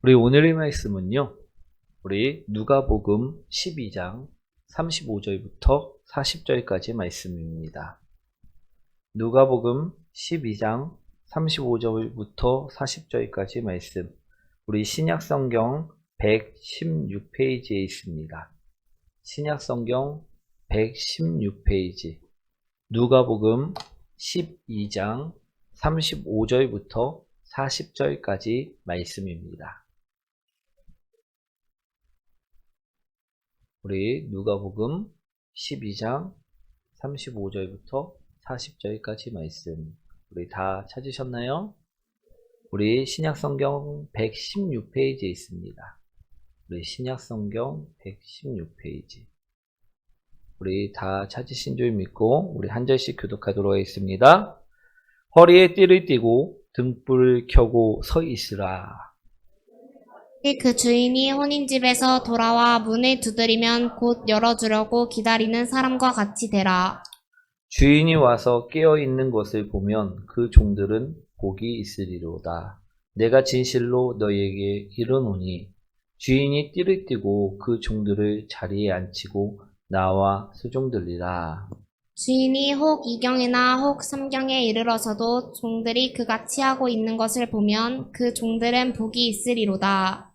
우리 오늘의 말씀은요, 우리 누가복음 12장 35절부터 40절까지 말씀입니다. 누가복음 12장 35절부터 40절까지 말씀, 우리 신약성경 116페이지에 있습니다. 신약성경 116페이지, 누가복음 12장 35절부터 40절까지 말씀입니다. 우리 누가복음 12장 35절부터 40절까지 말씀, 우리 다 찾으셨나요? 우리 신약성경 116페이지에 있습니다. 우리 신약성경 116페이지, 우리 다 찾으신 줄 믿고 우리 한 절씩 교독하도록 하겠습니다. 허리에 띠를 띠고 등불을 켜고 서 있으라. 그 주인이 혼인집에서 돌아와 문을 두드리면 곧 열어주려고 기다리는 사람과 같이 되라. 주인이 와서 깨어있는 것을 보면 그 종들은 복이 있으리로다. 내가 진실로 너희에게 이르노니 주인이 띠를 띠고 그 종들을 자리에 앉히고 나와 수종들리라. 주인이 혹 2경이나 혹 3경에 이르러서도 종들이 그같이 하고 있는 것을 보면 그 종들은 복이 있으리로다.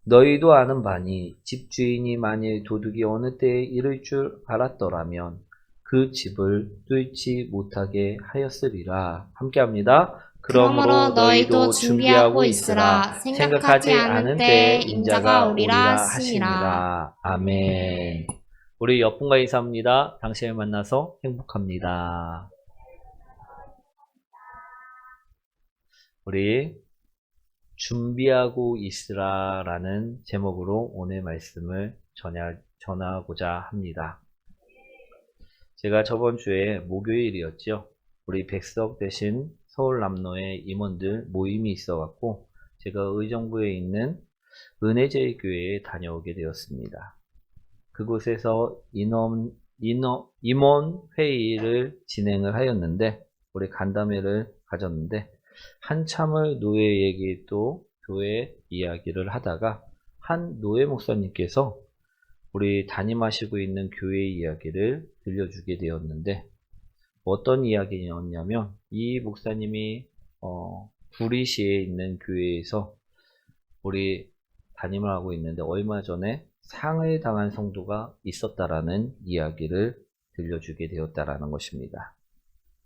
너희도 아는 바니 집주인이 만일 도둑이 어느 때에 이를 줄 알았더라면 그 집을 뚫지 못하게 하였으리라. 함께합니다. 그러므로 너희도 준비하고 있으라. 생각하지 않은 때에 인자가 오리라 하시니라. 아멘. 우리 여pun가 이사입니다. 당신을 만나서 행복합니다. 우리 준비하고 있으라 라는 제목으로 오늘 말씀을 전하고자 합니다. 제가 저번 주에 목요일이었죠. 우리 백석 대신 서울 남로에 임원들 모임이 있어갖고 제가 의정부에 있는 은혜제일교회에 다녀오게 되었습니다. 그곳에서 임원 회의를 진행을 하였는데, 우리 간담회를 가졌는데, 한참을 노예 얘기 또 교회 이야기를 하다가 한 노예 목사님께서 우리 담임하시고 있는 교회 이야기를 들려주게 되었는데, 어떤 이야기였냐면 이 목사님이 구리시에 있는 교회에서 우리 담임을 하고 있는데 얼마 전에 상을 당한 성도가 있었다라는 이야기를 들려주게 되었다라는 것입니다.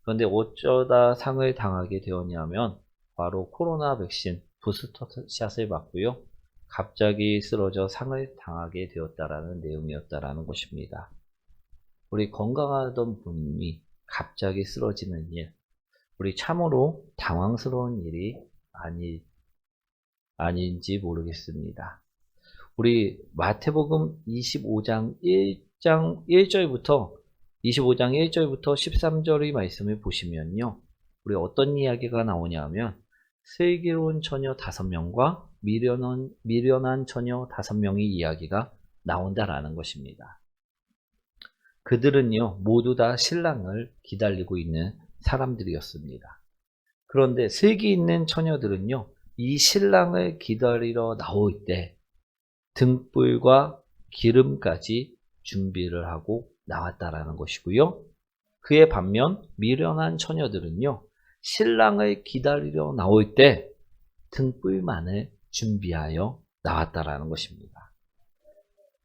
그런데 어쩌다 상을 당하게 되었냐면 바로 코로나 백신 부스터샷을 맞고요. 갑자기 쓰러져 상을 당하게 되었다라는 내용이었다라는 것입니다. 우리 건강하던 분이 갑자기 쓰러지는 일, 우리 참으로 당황스러운 일이 아닌지 모르겠습니다. 우리 마태복음 25장 1절부터 13절의 말씀을 보시면요. 우리 어떤 이야기가 나오냐면 슬기로운 처녀 5명과 미련한 처녀 5명의 이야기가 나온다라는 것입니다. 그들은요, 모두 다 신랑을 기다리고 있는 사람들이었습니다. 그런데 슬기 있는 처녀들은요, 이 신랑을 기다리러 나올 때 등불과 기름까지 준비를 하고 나왔다라는 것이고요. 그에 반면 미련한 처녀들은요, 신랑을 기다리러 나올 때 등불만을 준비하여 나왔다라는 것입니다.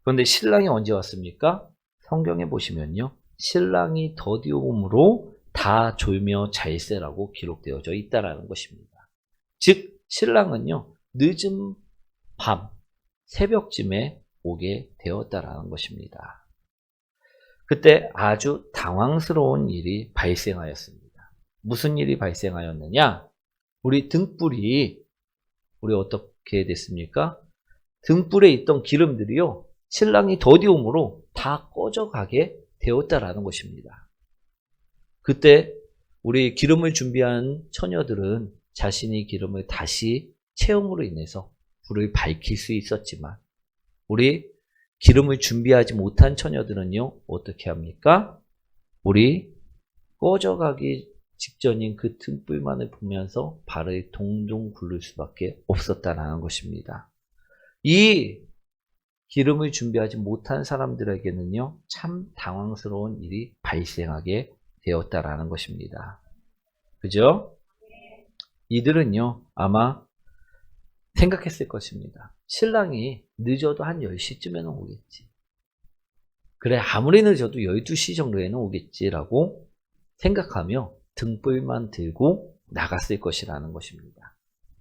그런데 신랑이 언제 왔습니까? 성경에 보시면요, 신랑이 더디옴으로 다 졸며 잘세라고 기록되어져 있다라는 것입니다. 즉 신랑은요, 늦은 밤 새벽쯤에 오게 되었다라는 것입니다. 그때 아주 당황스러운 일이 발생하였습니다. 무슨 일이 발생하였느냐? 우리 등불이 어떻게 됐습니까? 등불에 있던 기름들이요, 신랑이 더디옴으로 다 꺼져가게 되었다라는 것입니다. 그때 우리 기름을 준비한 처녀들은 자신이 기름을 다시 채움으로 인해서 불을 밝힐 수 있었지만, 우리 기름을 준비하지 못한 처녀들은요, 어떻게 합니까? 우리 꺼져가기 직전인 그 등불만을 보면서 발을 동동 굴릴 수밖에 없었다라는 것입니다. 이 기름을 준비하지 못한 사람들에게는요, 참 당황스러운 일이 발생하게 되었다라는 것입니다. 그죠? 이들은요, 아마 생각했을 것입니다. 신랑이 늦어도 한 10시쯤에는 오겠지. 그래, 아무리 늦어도 12시 정도에는 오겠지라고 생각하며 등불만 들고 나갔을 것이라는 것입니다.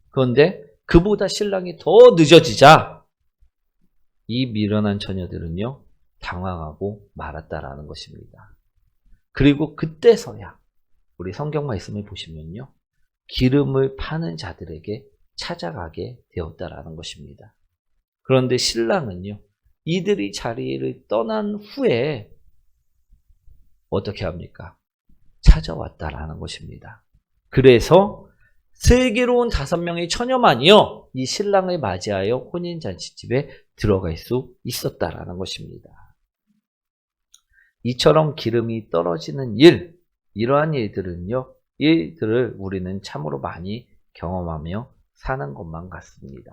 그런데 그보다 신랑이 더 늦어지자 이 미련한 처녀들은요, 당황하고 말았다라는 것입니다. 그리고 그때서야 우리 성경 말씀을 보시면요, 기름을 파는 자들에게 찾아가게 되었다라는 것입니다. 그런데 신랑은요, 이들이 자리를 떠난 후에 어떻게 합니까? 찾아왔다라는 것입니다. 그래서 슬기로운 5명의 처녀만이요, 이 신랑을 맞이하여 혼인잔치집에 들어갈 수 있었다라는 것입니다. 이처럼 기름이 떨어지는 일, 이러한 일들은요, 일들을 우리는 참으로 많이 경험하며 사는 것만 같습니다.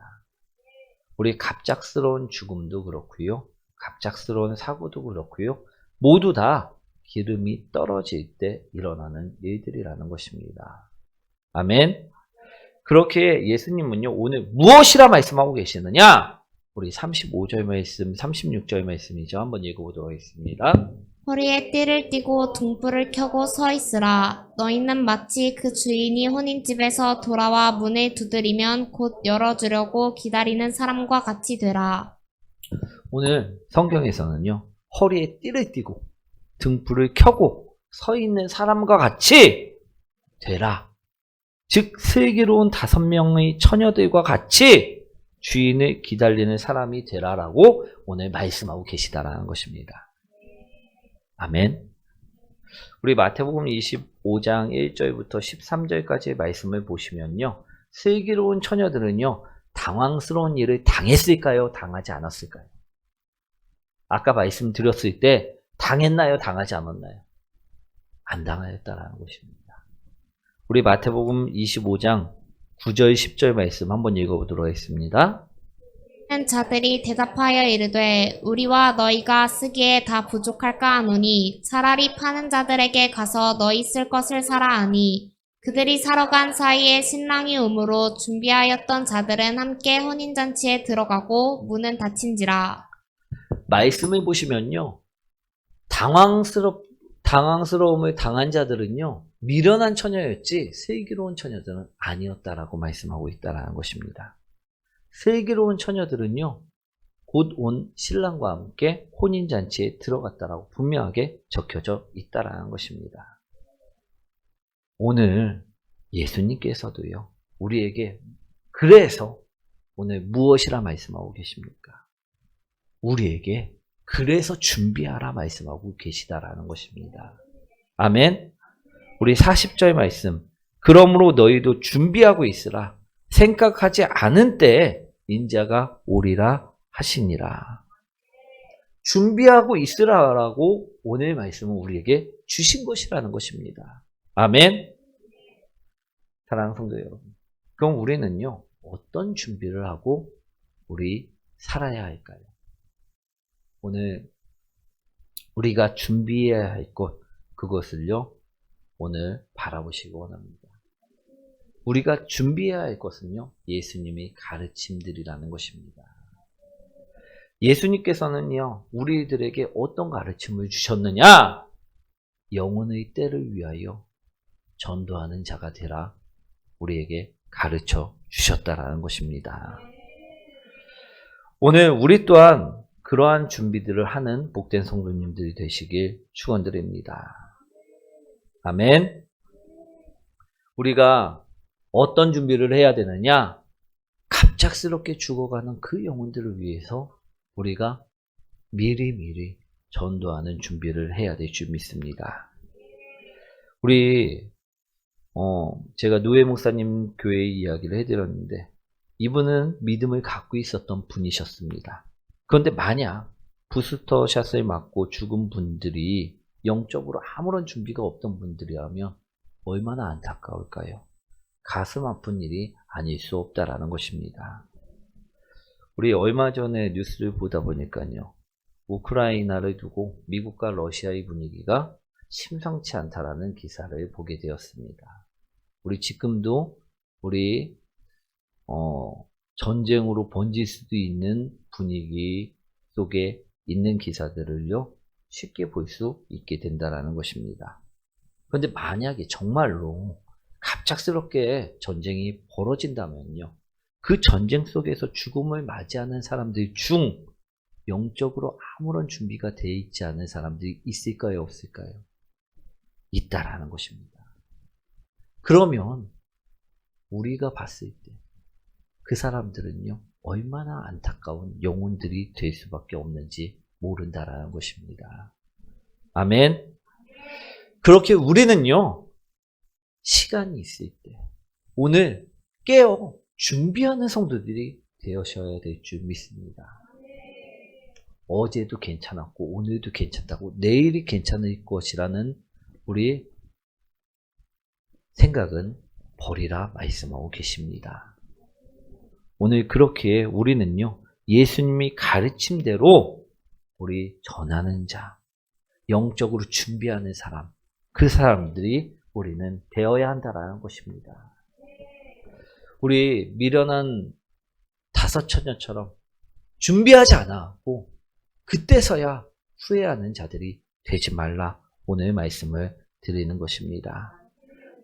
우리 갑작스러운 죽음도 그렇고요, 갑작스러운 사고도 그렇고요, 모두 다 기름이 떨어질 때 일어나는 일들이라는 것입니다. 아멘. 그렇게 예수님은요, 오늘 무엇이라 말씀하고 계시느냐? 우리 35절 말씀, 36절 말씀이죠. 한번 읽어보도록 하겠습니다. 허리에 띠를 띠고 등불을 켜고 서 있으라. 너희는 마치 그 주인이 혼인집에서 돌아와 문을 두드리면 곧 열어주려고 기다리는 사람과 같이 되라. 오늘 성경에서는요, 허리에 띠를 띠고 등불을 켜고 서 있는 사람과 같이 되라. 즉 슬기로운 5명의 처녀들과 같이 주인을 기다리는 사람이 되라라고 오늘 말씀하고 계시다라는 것입니다. 아멘. 우리 마태복음 25장 1절부터 13절까지의 말씀을 보시면요, 슬기로운 처녀들은요, 당황스러운 일을 당했을까요? 당하지 않았을까요? 아까 말씀드렸을 때 당했나요? 당하지 않았나요? 안 당하였다라는 것입니다. 우리 마태복음 25장 9절 10절 말씀 한번 읽어보도록 하겠습니다. 는 자들이 대답하여 이르되 우리와 너희가 쓰기에 다 부족할까 하노니 차라리 파는 자들에게 가서 너희 쓸 것을 사라 하니 그들이 사러 간 사이에 신랑이 오므로 준비하였던 자들은 함께 혼인잔치에 들어가고 문은 닫힌지라. 말씀을 보시면요, 당황스러움을 당한 자들은요, 미련한 처녀였지 슬기로운 처녀들은 아니었다라고 말씀하고 있다라는 것입니다. 슬기로운 처녀들은요, 곧 온 신랑과 함께 혼인잔치에 들어갔다라고 분명하게 적혀져 있다라는 것입니다. 오늘 예수님께서도요, 우리에게 그래서 오늘 무엇이라 말씀하고 계십니까? 우리에게 그래서 준비하라 말씀하고 계시다라는 것입니다. 아멘. 우리 40절 말씀. 그러므로 너희도 준비하고 있으라. 생각하지 않은 때에 인자가 오리라 하시니라. 준비하고 있으라라고 오늘 말씀은 우리에게 주신 것이라는 것입니다. 아멘. 사랑하는 성도 여러분, 그럼 우리는요, 어떤 준비를 하고 우리 살아야 할까요? 오늘 우리가 준비해야 할 것, 그것을요, 오늘 바라보시기 원합니다. 우리가 준비해야 할 것은요, 예수님의 가르침들이라는 것입니다. 예수님께서는요, 우리들에게 어떤 가르침을 주셨느냐? 영혼의 때를 위하여 전도하는 자가 되라 우리에게 가르쳐 주셨다라는 것입니다. 오늘 우리 또한 그러한 준비들을 하는 복된 성도님들이 되시길 축원드립니다. 아멘. 우리가 어떤 준비를 해야 되느냐? 갑작스럽게 죽어가는 그 영혼들을 위해서 우리가 미리미리 전도하는 준비를 해야 될 줄 믿습니다. 우리 제가 노예 목사님 교회 이야기를 해드렸는데 이분은 믿음을 갖고 있었던 분이셨습니다. 그런데 만약 부스터샷을 맞고 죽은 분들이 영적으로 아무런 준비가 없던 분들이라면 얼마나 안타까울까요? 가슴 아픈 일이 아닐 수 없다라는 것입니다. 우리 얼마 전에 뉴스를 보다 보니까요. 우크라이나를 두고 미국과 러시아의 분위기가 심상치 않다라는 기사를 보게 되었습니다. 우리 지금도 우리 전쟁으로 번질 수도 있는 분위기 속에 있는 기사들을요 쉽게 볼 수 있게 된다라는 것입니다. 그런데 만약에 정말로 갑작스럽게 전쟁이 벌어진다면요, 그 전쟁 속에서 죽음을 맞이하는 사람들 중 영적으로 아무런 준비가 되어 있지 않은 사람들이 있을까요, 없을까요? 있다라는 것입니다. 그러면 우리가 봤을 때 그 사람들은요 얼마나 안타까운 영혼들이 될 수밖에 없는지 모른다라는 것입니다. 아멘. 그렇게 우리는요 시간이 있을 때 오늘 깨어 준비하는 성도들이 되어셔야 될 줄 믿습니다. 어제도 괜찮았고 오늘도 괜찮다고 내일이 괜찮을 것이라는 우리 생각은 버리라 말씀하고 계십니다. 오늘 그렇게 우리는요 예수님이 가르침대로 우리 전하는 자, 영적으로 준비하는 사람, 그 사람들이 우리는 되어야 한다라는 것입니다. 우리 미련한 다섯 처녀처럼 준비하지 않았고 그때서야 후회하는 자들이 되지 말라 오늘 말씀을 드리는 것입니다.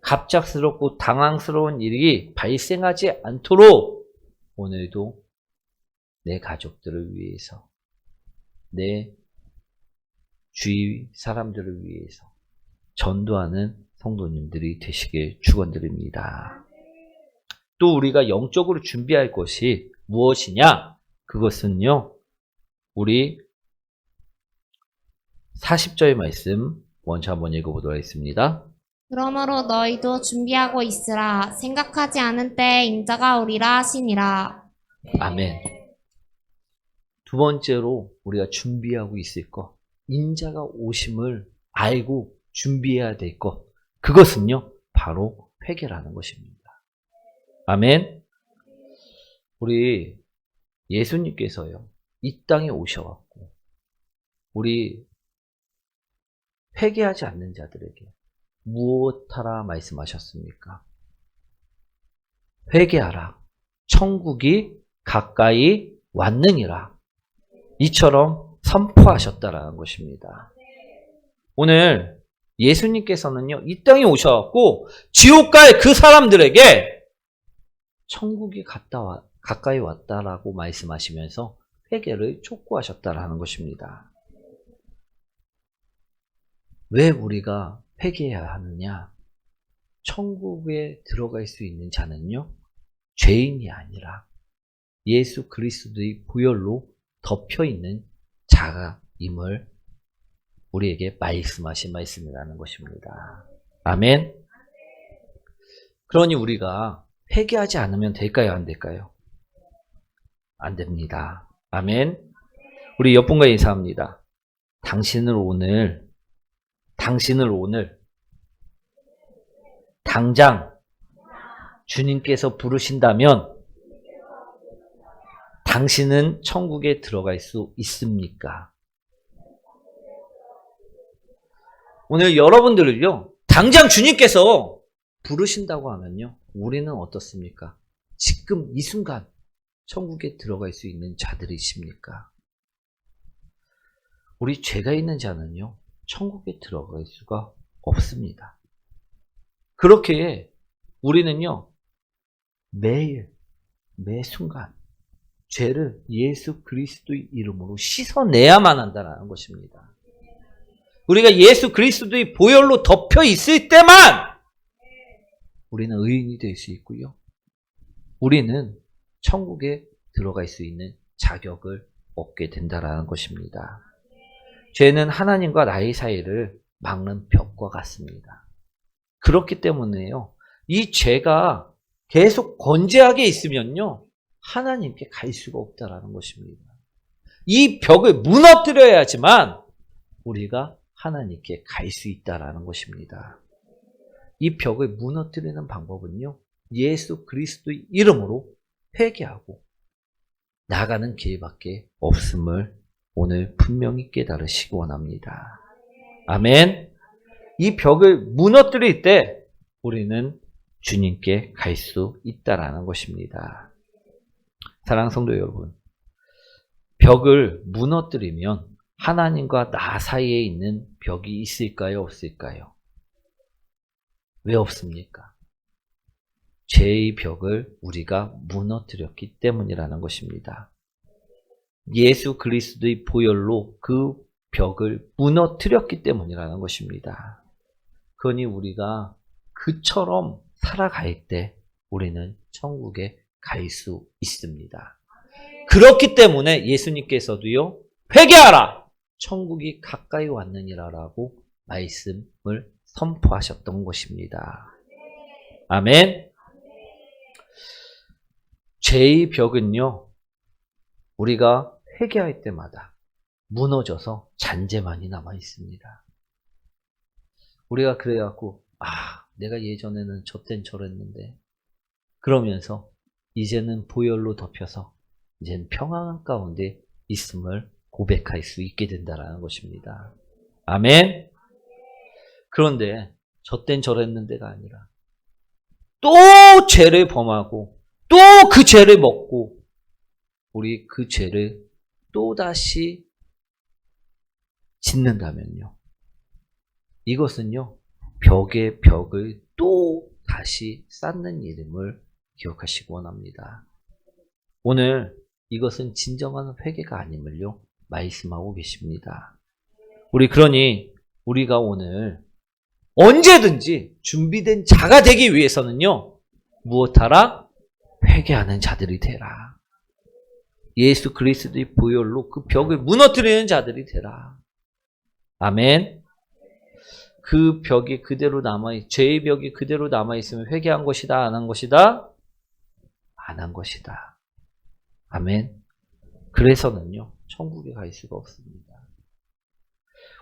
갑작스럽고 당황스러운 일이 발생하지 않도록 오늘도 내 가족들을 위해서, 내 주위 사람들을 위해서 전도하는 성도님들이 되시길 축원드립니다. 또 우리가 영적으로 준비할 것이 무엇이냐? 그것은요, 우리 40절 말씀 먼저 한번 읽어보도록 하겠습니다. 그러므로 너희도 준비하고 있으라. 생각하지 않은 때에 인자가 오리라 하시니라. 아멘. 두 번째로 우리가 준비하고 있을 것, 인자가 오심을 알고 준비해야 될 것, 그것은요 바로 회개라는 것입니다. 아멘. 우리 예수님께서요 이 땅에 오셔갖고 우리 회개하지 않는 자들에게 무엇하라 말씀하셨습니까? 회개하라. 천국이 가까이 왔느니라. 이처럼 선포하셨다라는 것입니다. 오늘 예수님께서는요, 이 땅에 오셔갖고 지옥 갈 그 사람들에게 천국이 가까이 왔다라고 말씀하시면서 회개를 촉구하셨다라는 것입니다. 왜 우리가 회개해야 하느냐? 천국에 들어갈 수 있는 자는요, 죄인이 아니라 예수 그리스도의 보혈로 덮여있는 자가임을 우리에게 말씀하신 말씀이라는 것입니다. 아멘. 그러니 우리가 회개하지 않으면 될까요? 안 될까요? 안 됩니다. 아멘. 우리 옆분과 인사합니다. 당신을 오늘 당장 주님께서 부르신다면 당신은 천국에 들어갈 수 있습니까? 오늘 여러분들을요, 당장 주님께서 부르신다고 하면요, 우리는 어떻습니까? 지금 이 순간 천국에 들어갈 수 있는 자들이십니까? 우리 죄가 있는 자는요, 천국에 들어갈 수가 없습니다. 그렇게 우리는요, 매일, 매 순간 죄를 예수 그리스도의 이름으로 씻어내야만 한다는 것입니다. 우리가 예수 그리스도의 보혈로 덮여 있을 때만 우리는 의인이 될 수 있고요. 우리는 천국에 들어갈 수 있는 자격을 얻게 된다는 것입니다. 죄는 하나님과 나의 사이를 막는 벽과 같습니다. 그렇기 때문에요, 이 죄가 계속 건재하게 있으면요, 하나님께 갈 수가 없다라는 것입니다. 이 벽을 무너뜨려야지만 우리가 하나님께 갈 수 있다라는 것입니다. 이 벽을 무너뜨리는 방법은요, 예수 그리스도의 이름으로 회개하고 나가는 길밖에 없음을 오늘 분명히 깨달으시기 원합니다. 아멘. 이 벽을 무너뜨릴 때 우리는 주님께 갈 수 있다라는 것입니다. 사랑하는 성도 여러분, 벽을 무너뜨리면 하나님과 나 사이에 있는 벽이 있을까요, 없을까요? 왜 없습니까? 죄의 벽을 우리가 무너뜨렸기 때문이라는 것입니다. 예수 그리스도의 보혈로 그 벽을 무너뜨렸기 때문이라는 것입니다. 그러니 우리가 그처럼 살아갈 때 우리는 천국에 갈 수 있습니다. 그렇기 때문에 예수님께서도요, 회개하라! 천국이 가까이 왔느니라라고 말씀을 선포하셨던 것입니다. 아멘. 죄의 벽은요, 우리가 회개할 때마다 무너져서 잔재만이 남아 있습니다. 우리가 그래갖고 내가 예전에는 저땐 저랬는데 그러면서 이제는 보혈로 덮여서 이제는 평안 가운데 있음을 고백할 수 있게 된다는 것입니다. 아멘. 그런데 저땐 저랬는데가 아니라 또 죄를 범하고 또 그 죄를 먹고 우리 그 죄를 또다시 짓는다면요, 이것은요, 벽에 벽을 또 다시 쌓는 일임을 기억하시기 원합니다. 오늘 이것은 진정한 회개가 아님을요, 말씀하고 계십니다. 그러니 우리가 오늘 언제든지 준비된 자가 되기 위해서는요, 무엇하라? 회개하는 자들이 되라. 예수 그리스도의 보혈로 그 벽을 무너뜨리는 자들이 되라. 아멘. 그 벽이 그대로 죄의 벽이 그대로 남아있으면 회개한 것이다, 안 한 것이다? 안 한 것이다. 아멘. 그래서는요, 천국에 갈 수가 없습니다.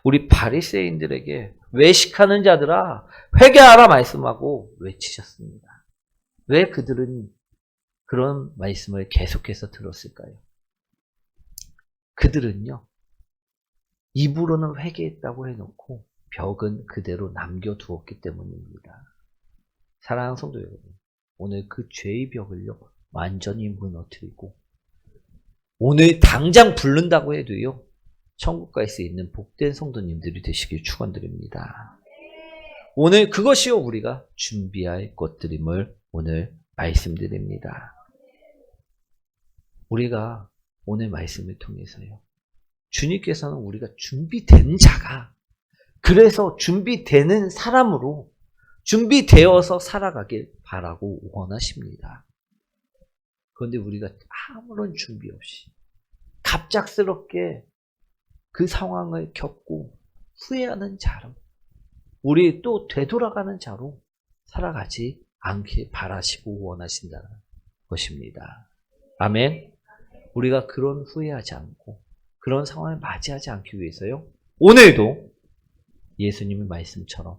우리 바리새인들에게 외식하는 자들아 회개하라 말씀하고 외치셨습니다. 왜 그들은 그런 말씀을 계속해서 들었을까요? 그들은요, 입으로는 회개했다고 해놓고 벽은 그대로 남겨두었기 때문입니다. 사랑하는 성도 여러분, 오늘 그 죄의 벽을요, 완전히 무너뜨리고 오늘 당장 부른다고 해도요, 천국 갈 수 있는 복된 성도님들이 되시길 축원드립니다. 오늘 그것이요, 우리가 준비할 것들임을 오늘 말씀드립니다. 우리가 오늘 말씀을 통해서요, 주님께서는 우리가 준비된 자가, 그래서 준비되는 사람으로 준비되어서 살아가길 바라고 원하십니다. 그런데 우리가 아무런 준비 없이 갑작스럽게 그 상황을 겪고 후회하는 자로, 우리 또 되돌아가는 자로 살아가지 않길 바라시고 원하신다는 것입니다. 아멘. 우리가 그런 후회하지 않고 그런 상황을 맞이하지 않기 위해서요, 오늘도 예수님의 말씀처럼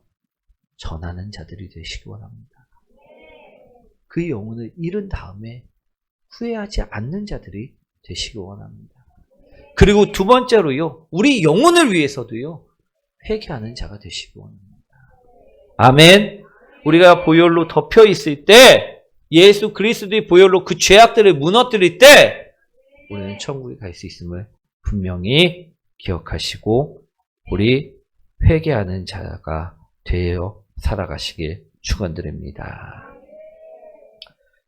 전하는 자들이 되시기 원합니다. 그 영혼을 잃은 다음에 후회하지 않는 자들이 되시기 원합니다. 그리고 두 번째로요, 우리 영혼을 위해서도요, 회개하는 자가 되시기 원합니다. 아멘. 우리가 보혈로 덮여 있을 때, 예수 그리스도의 보혈로 그 죄악들을 무너뜨릴 때 우리는 천국에 갈 수 있음을 분명히 기억하시고 우리 회개하는 자가 되어 살아가시길 축원드립니다.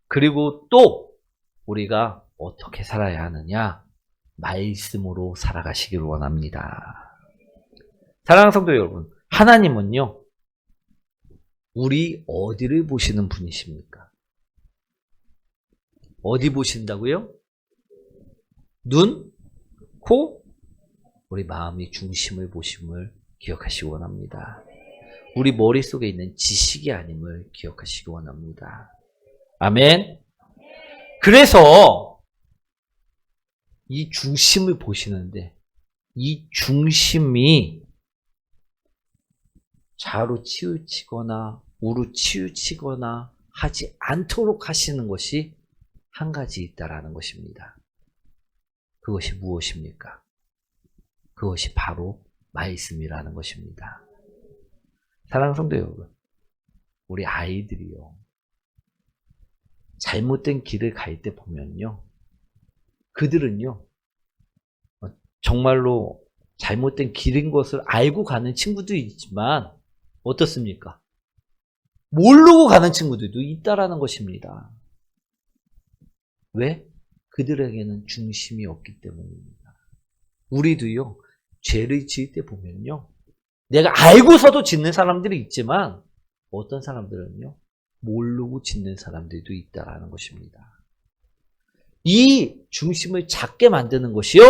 그리고 또 우리가 어떻게 살아야 하느냐? 말씀으로 살아가시기를 원합니다. 사랑하는 성도 여러분, 하나님은요, 우리 어디를 보시는 분이십니까? 어디 보신다고요? 눈, 코, 우리 마음의 중심을 보심을 기억하시기 원합니다. 우리 머릿속에 있는 지식이 아님을 기억하시기 원합니다. 아멘. 그래서 이 중심을 보시는데 이 중심이 좌로 치우치거나 우로 치우치거나 하지 않도록 하시는 것이 한 가지 있다라는 것입니다. 그것이 무엇입니까? 그것이 바로 말씀이라는 것입니다. 사랑하는 성도 여러분, 우리 아이들이요, 잘못된 길을 갈 때 보면요, 그들은요, 정말로 잘못된 길인 것을 알고 가는 친구도 있지만 어떻습니까? 모르고 가는 친구들도 있다라는 것입니다. 왜? 그들에게는 중심이 없기 때문입니다. 우리도요, 죄를 지을 때 보면요, 내가 알고서도 짓는 사람들이 있지만 어떤 사람들은요, 모르고 짓는 사람들도 있다라는 것입니다. 이 중심을 작게 만드는 것이요,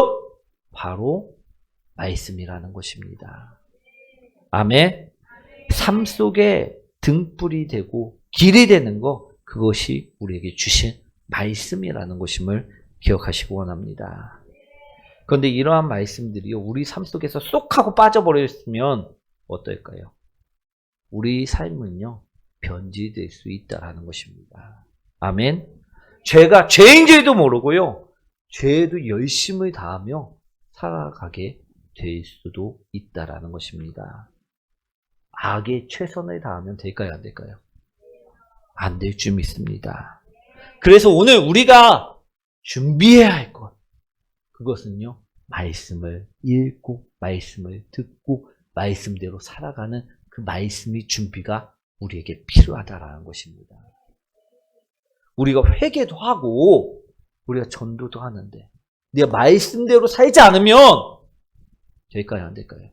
바로 말씀이라는 것입니다. 아멘. 삶 속에 등불이 되고 길이 되는 것, 그것이 우리에게 주신 말씀이라는 것임을 기억하시기 원합니다. 그런데 이러한 말씀들이 우리 삶 속에서 쏙 하고 빠져버렸으면 어떨까요? 우리 삶은요, 변질될 수 있다는 것입니다. 아멘. 죄가 죄인지도 모르고요, 죄에도 열심을 다하며 살아가게 될 수도 있다라는 것입니다. 악에 최선을 다하면 될까요, 안 될까요? 안 될 줄 믿습니다. 그래서 오늘 우리가 준비해야 할 것, 그것은요, 말씀을 읽고 말씀을 듣고 말씀대로 살아가는 그 말씀의 준비가 우리에게 필요하다라는 것입니다. 우리가 회개도 하고 우리가 전도도 하는데 내가 말씀대로 살지 않으면 될까요, 안 될까요?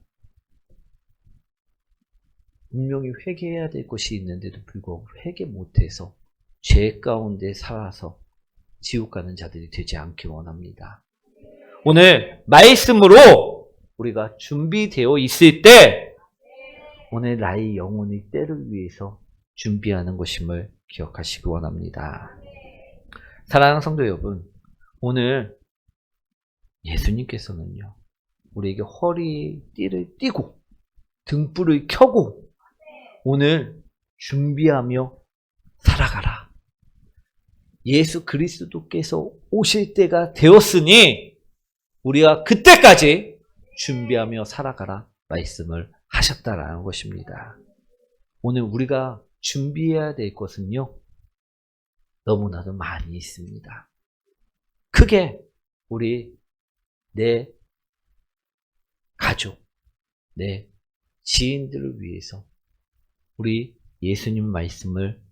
분명히 회개해야 될 것이 있는데도 불구하고 회개 못해서 죄 가운데 살아서 지옥 가는 자들이 되지 않기 원합니다. 오늘 말씀으로 우리가 준비되어 있을 때 오늘 나의 영혼의 때를 위해서 준비하는 것임을 기억하시기 원합니다. 사랑하는 성도 여러분, 오늘 예수님께서는요, 우리에게 허리띠를 띠고 등불을 켜고 오늘 준비하며 살아가라. 예수 그리스도께서 오실 때가 되었으니 우리가 그때까지 준비하며 살아가라 말씀을 하셨다라는 것입니다. 오늘 우리가 준비해야 될 것은요, 너무나도 많이 있습니다. 크게 우리 내 가족, 내 지인들을 위해서 우리 예수님 말씀을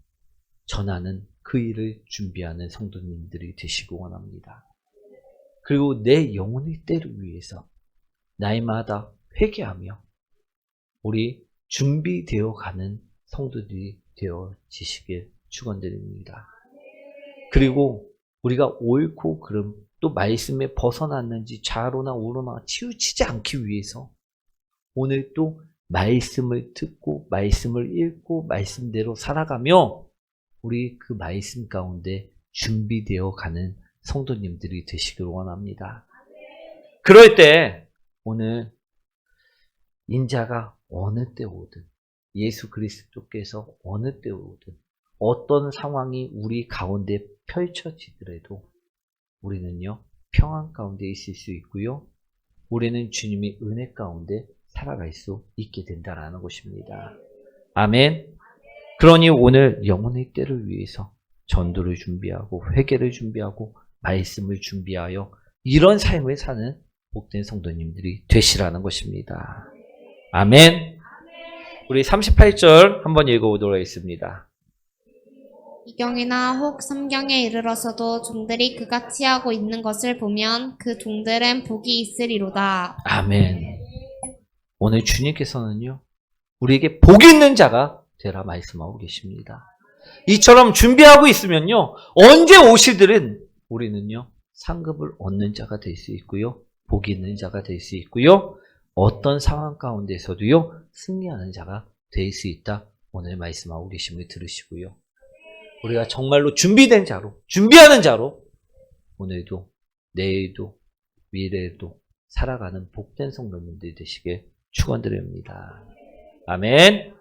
전하는 그 일을 준비하는 성도님들이 되시기 원합니다. 그리고 내 영혼의 때를 위해서 날마다 회개하며 우리 준비되어 가는 성도들이 되어지시길 축원드립니다. 그리고 우리가 옳고 그름 또 말씀에 벗어났는지 좌로나 우로나 치우치지 않기 위해서 오늘 또 말씀을 듣고 말씀을 읽고 말씀대로 살아가며 우리 그 말씀 가운데 준비되어 가는 성도님들이 되시길 원합니다. 그럴 때 오늘 인자가 어느 때 오든 예수 그리스도께서 어느 때 오든 어떤 상황이 우리 가운데 펼쳐지더라도 우리는요, 평안 가운데 있을 수 있고요, 우리는 주님의 은혜 가운데 살아갈 수 있게 된다는 것입니다. 아멘. 그러니 오늘 영혼의 때를 위해서 전도를 준비하고 회개를 준비하고 말씀을 준비하여 이런 삶을 사는 복된 성도님들이 되시라는 것입니다. 아멘. 우리 38절 한번 읽어보도록 하겠습니다. 이경이나 혹 삼경에 이르러서도 종들이 그같이 하고 있는 것을 보면 그 종들은 복이 있으리로다. 아멘. 오늘 주님께서는요, 우리에게 복 있는 자가 되라 말씀하고 계십니다. 이처럼 준비하고 있으면요, 언제 오시들은 우리는요, 상급을 얻는 자가 될 수 있고요, 복 있는 자가 될 수 있고요, 어떤 상황 가운데서도요, 승리하는 자가 될 수 있다. 오늘 말씀하고 계심을 들으시고요. 우리가 정말로 준비된 자로, 준비하는 자로 오늘도, 내일도, 미래에도 살아가는 복된 성도님들 되시길 축원드립니다. 아멘.